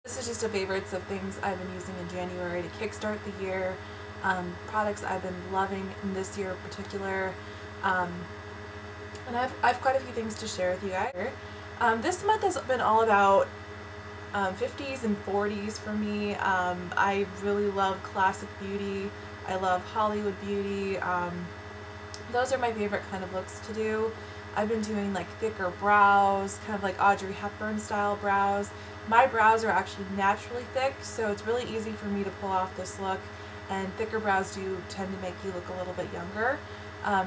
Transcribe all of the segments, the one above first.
This is just a favorites of things I've been using in January to kickstart the year. Products I've been loving in this year in particular. And I've quite a few things to share with you guys. This month has been all about 50s and 40s for me. I really love classic beauty. I love Hollywood beauty. Those are my favorite kind of looks to do. I've been doing like thicker brows, kind of like Audrey Hepburn style brows. My brows are actually naturally thick, so it's really easy for me to pull off this look, and thicker brows do tend to make you look a little bit younger.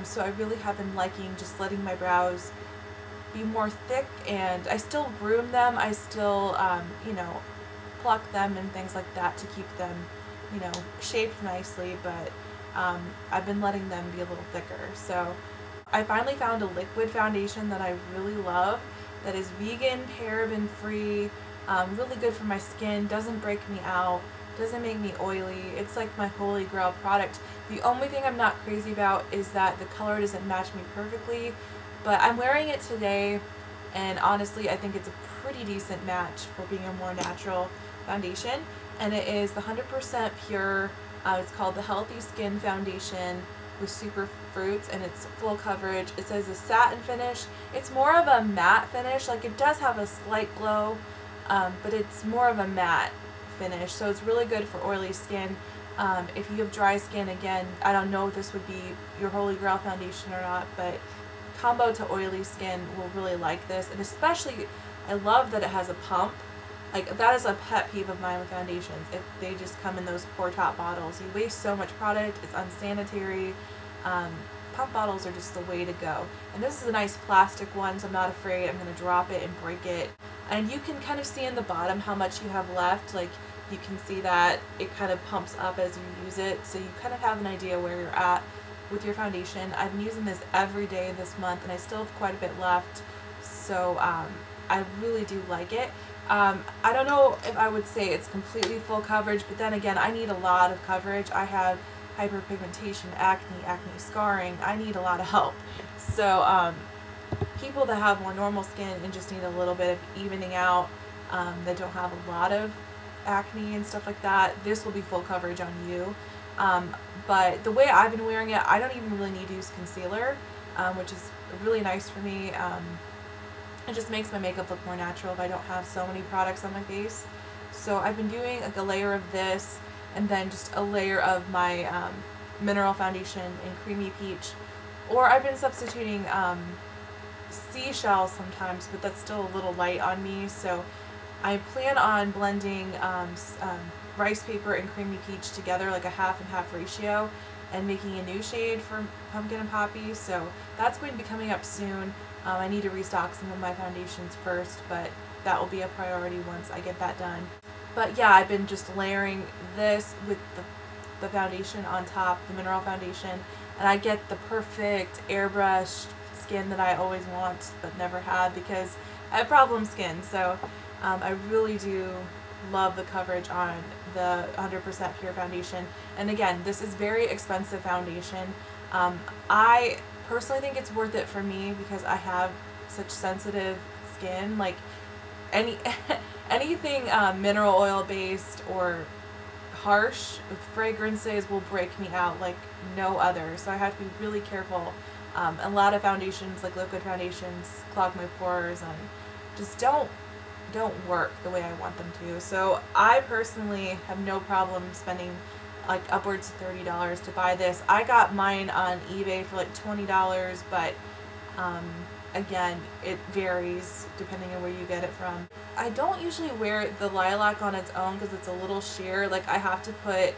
So I really have been liking just letting my brows be more thick, and I still groom them. I still, you know, pluck them and things like that to keep them, you know, shaped nicely, but I've been letting them be a little thicker. So I finally found a liquid foundation that I really love that is vegan, paraben free, really good for my skin, doesn't break me out, doesn't make me oily. It's like my holy grail product. The only thing I'm not crazy about is that the color doesn't match me perfectly, but I'm wearing it today, and honestly I think it's a pretty decent match for being a more natural foundation. And it is the 100% pure, it's called the Healthy Skin Foundation with Super Fruits, and it's full coverage. It says a satin finish. It's more of a matte finish, like it does have a slight glow, but it's more of a matte finish, so it's really good for oily skin. If you have dry skin, again, I don't know if this would be your holy grail foundation or not, but combo to oily skin will really like this. And especially, I love that it has a pump. Like, that is a pet peeve of mine with foundations. If they just come in those pour top bottles, you waste so much product. It's unsanitary. Pump bottles are just the way to go. And this is a nice plastic one, so I'm not afraid I'm going to drop it and break it. And you can kind of see in the bottom how much you have left. Like, you can see that it kind of pumps up as you use it, so you kind of have an idea where you're at with your foundation. I've been using this every day this month, and I still have quite a bit left, so I really do like it. I don't know if I would say it's completely full coverage, but then again, I need a lot of coverage. I have hyperpigmentation, acne scarring. I need a lot of help. So people that have more normal skin and just need a little bit of evening out, that don't have a lot of acne and stuff like that, this will be full coverage on you. But the way I've been wearing it, I don't even really need to use concealer, which is really nice for me. It just makes my makeup look more natural if I don't have so many products on my face. So I've been doing like a layer of this, and then just a layer of my mineral foundation in Creamy Peach. Or I've been substituting seashells sometimes, but that's still a little light on me, so I plan on blending rice paper and Creamy Peach together, like a half and half ratio, and making a new shade for Pumpkin and Poppy. So that's going to be coming up soon. I need to restock some of my foundations first, but that will be a priority once I get that done. But yeah, I've been just layering this with the foundation on top, the mineral foundation, and I get the perfect airbrushed skin that I always want but never have because I have problem skin. So I really do love the coverage on the 100% pure foundation. And again, this is very expensive foundation. I personally think it's worth it for me because I have such sensitive skin. Like anything mineral oil based or harsh fragrances will break me out like no other, so I have to be really careful. A lot of foundations, like liquid foundations, clog my pores and just don't work the way I want them to. So I personally have no problem spending like upwards of $30 to buy this. I got mine on eBay for like $20, but again, it varies depending on where you get it from. I don't usually wear the lilac on its own because it's a little sheer. Like I have to put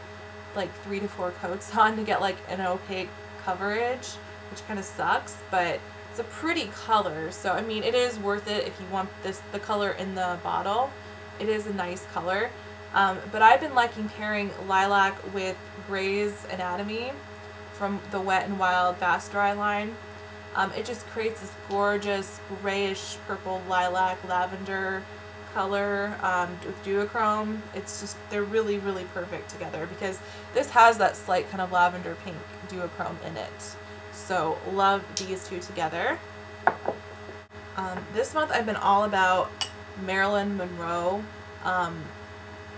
like 3 to 4 coats on to get like an opaque coverage, which kind of sucks, but it's a pretty color. So I mean, it is worth it if you want the color in the bottle. It is a nice color. But I've been liking pairing lilac with Grey's Anatomy from the Wet n Wild Fast Dry line. It just creates this gorgeous grayish purple lilac lavender color with duochrome. It's just, they're really, really perfect together because this has that slight kind of lavender pink duochrome in it. So love these two together. This month I've been all about Marilyn Monroe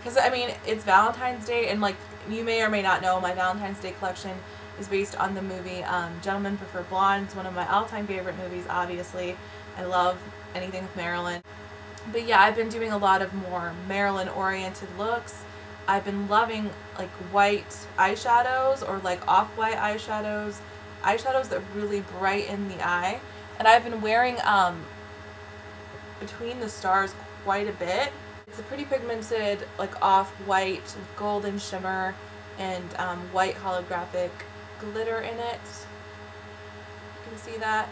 because I mean, it's Valentine's Day, and like you may or may not know, my Valentine's Day collection is based on the movie Gentlemen Prefer Blondes, one of my all-time favorite movies, obviously. I love anything with Marilyn. But yeah, I've been doing a lot of more Marilyn-oriented looks. I've been loving like white eyeshadows or like off-white eyeshadows, eyeshadows that really brighten the eye. And I've been wearing Between the Stars quite a bit. It's a pretty pigmented like off-white with golden shimmer and white holographic glitter in it. You can see that.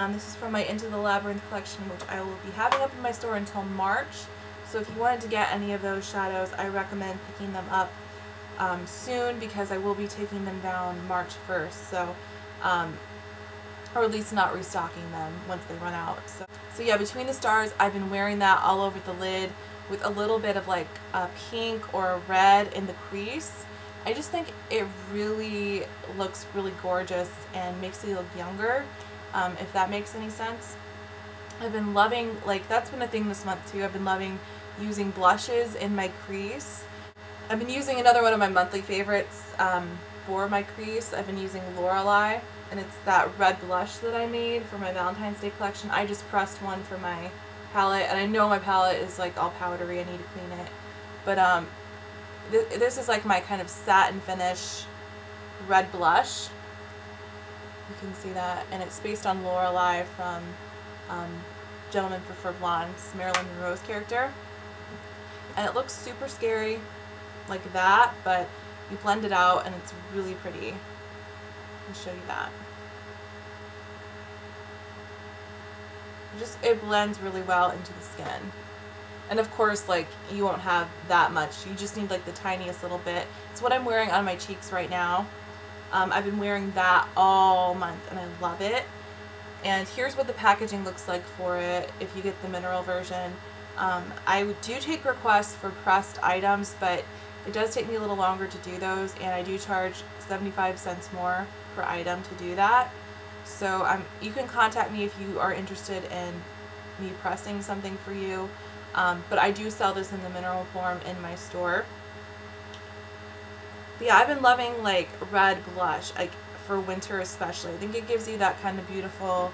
This is from my Into the Labyrinth collection, which I will be having up in my store until March. So if you wanted to get any of those shadows, I recommend picking them up soon, because I will be taking them down March 1st. So, or at least not restocking them once they run out. So yeah, Between the Stars, I've been wearing that all over the lid with a little bit of like a pink or a red in the crease. I just think it really looks really gorgeous and makes you look younger, if that makes any sense. I've been loving, like, that's been a thing this month too. I've been loving using blushes in my crease. I've been using another one of my monthly favorites for my crease. I've been using Lorelei, and it's that red blush that I made for my Valentine's Day collection. I just pressed one for my palette, and I know my palette is like all powdery. I need to clean it. But this is like my kind of satin finish red blush. You can see that, and it's based on Lorelei from Gentlemen Prefer Blondes, Marilyn Monroe's character. And it looks super scary like that, but you blend it out and it's really pretty. I'll show you that. It blends really well into the skin. And of course, like, you won't have that much. You just need like the tiniest little bit. It's what I'm wearing on my cheeks right now. I've been wearing that all month and I love it. And here's what the packaging looks like for it if you get the mineral version. I do take requests for pressed items, but it does take me a little longer to do those, and I do charge 75 cents more per item to do that. So you can contact me if you are interested in me pressing something for you. But I do sell this in the mineral form in my store. But yeah, I've been loving like red blush, like for winter especially. I think it gives you that kind of beautiful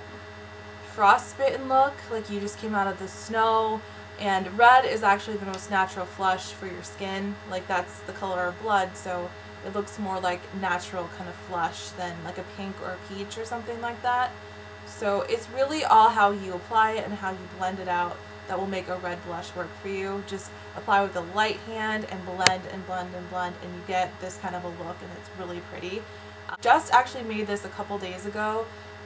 frostbitten look, like you just came out of the snow. And red is actually the most natural flush for your skin. Like, that's the color of blood, so it looks more like natural kind of flush than like a pink or a peach or something like that. So it's really all how you apply it and how you blend it out that will make a red blush work for you. Just apply with a light hand and blend and blend and blend, and you get this kind of a look, and it's really pretty. Just actually made this a couple days ago,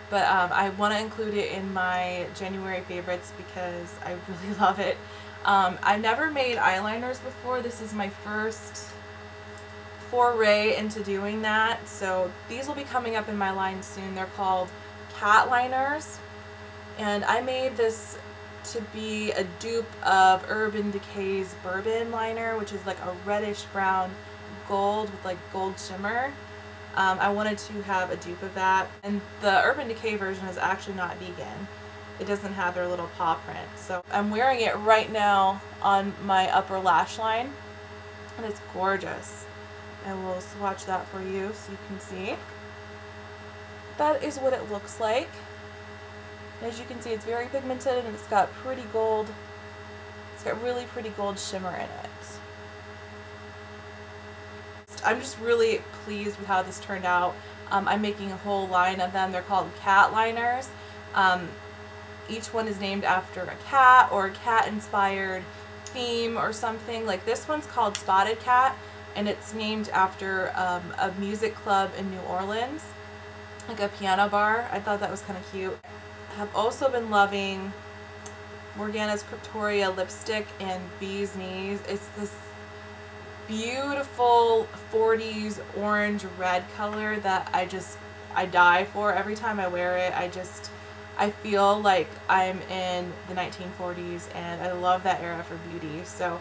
but I want to include it in my January favorites because I really love it. I've never made eyeliners before. This is my first foray into doing that. So these will be coming up in my line soon. They're called cat liners. And I made this to be a dupe of Urban Decay's Bourbon liner, which is like a reddish brown gold with like gold shimmer. I wanted to have a dupe of that, and the Urban Decay version is actually not vegan. It doesn't have their little paw print. So I'm wearing it right now on my upper lash line, and it's gorgeous. I will swatch that for you so you can see. That is what it looks like. As you can see, it's very pigmented, and it's got pretty gold. It's got really pretty gold shimmer in it. I'm just really pleased with how this turned out. I'm making a whole line of them. They're called cat liners. Each one is named after a cat or a cat-inspired theme or something. Like this one's called Spotted Cat, and it's named after a music club in New Orleans, like a piano bar. I thought that was kind of cute. I have also been loving Morgana's Cryptoria lipstick in Bee's Knees. It's this beautiful 40s orange red color that I die for every time I wear it. I feel like I'm in the 1940s, and I love that era for beauty. So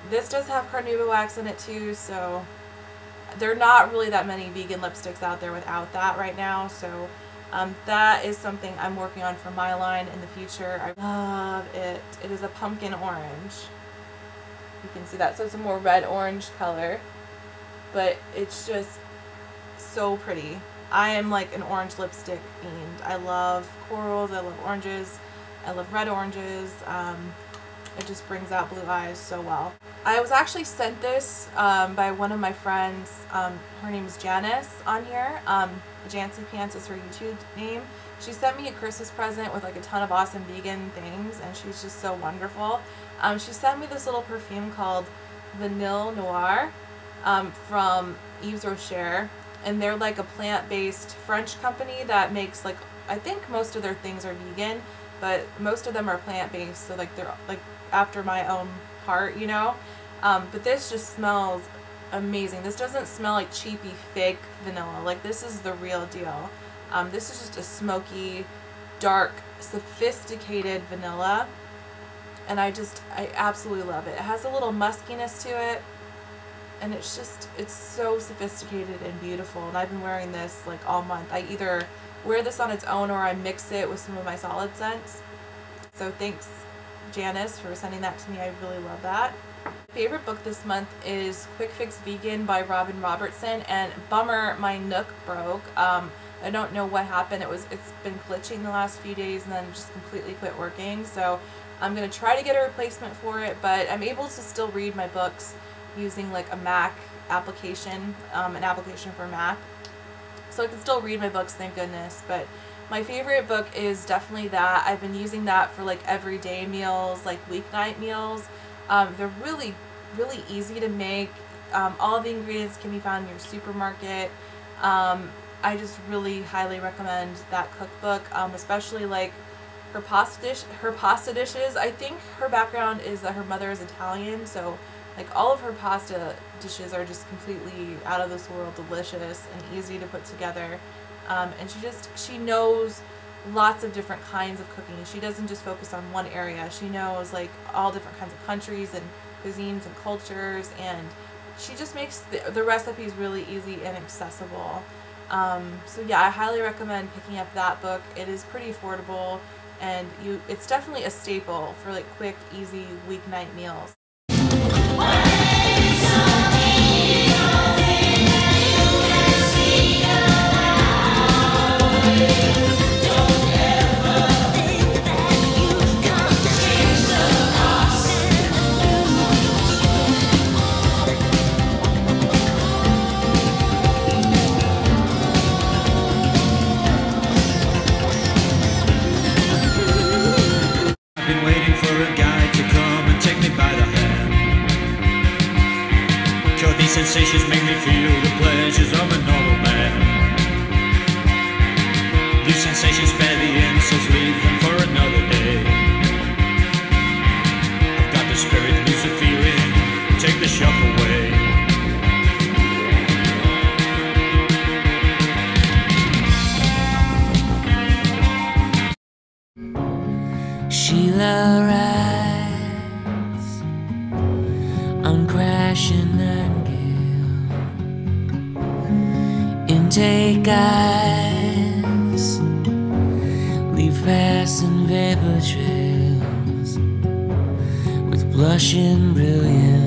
this does have carnauba wax in it too, so there are not really that many vegan lipsticks out there without that right now. So that is something I'm working on for my line in the future. I love it. It is a pumpkin orange. you can see that. So it's a more red-orange color, but it's just so pretty. I am like an orange lipstick fiend. I love corals, I love oranges, I love red oranges. It just brings out blue eyes so well. I was actually sent this by one of my friends. Her name is Janice on here. Jancy Pants is her YouTube name. She sent me a Christmas present with like a ton of awesome vegan things, and she's just so wonderful. She sent me this little perfume called Vanille Noir from Yves Rocher, and they're like a plant-based French company that makes, like, I think most of their things are vegan, but most of them are plant-based, so like they're like after my own heart, you know. But this just smells amazing. This doesn't smell like cheapy fake vanilla. Like, this is the real deal. This is just a smoky, dark, sophisticated vanilla, and I absolutely love it. It has a little muskiness to it, and it's so sophisticated and beautiful, and I've been wearing this like all month. I either wear this on its own or I mix it with some of my solid scents. So thanks, Janice, for sending that to me. I really love that. Favorite book this month is Quick Fix Vegan by Robertson, and bummer, my Nook broke. I don't know what happened. It's been glitching the last few days and then just completely quit working. So I'm going to try to get a replacement for it, but I'm able to still read my books using like a Mac application, an application for Mac. So I can still read my books, thank goodness. But my favorite book is definitely that. I've been using that for like everyday meals, like weeknight meals. They're really, really easy to make. All the ingredients can be found in your supermarket. I just really highly recommend that cookbook, especially like her pasta dishes. I think her background is that her mother is Italian, so like all of her pasta dishes are just completely out of this world delicious and easy to put together. And she knows lots of different kinds of cooking. She doesn't just focus on one area. She knows like all different kinds of countries and cuisines and cultures, and she just makes the recipes really easy and accessible. So yeah, I highly recommend picking up that book. It is pretty affordable, and it's definitely a staple for like quick, easy weeknight meals. Sensations make me feel the pleasures of a normal man. These sensations spare the insults, leave them for another day. I've got the spirit, lose the feeling, take the shock away. Sheila rides on crashing and intake eyes, leave fast and vapor trails with blushing brilliance.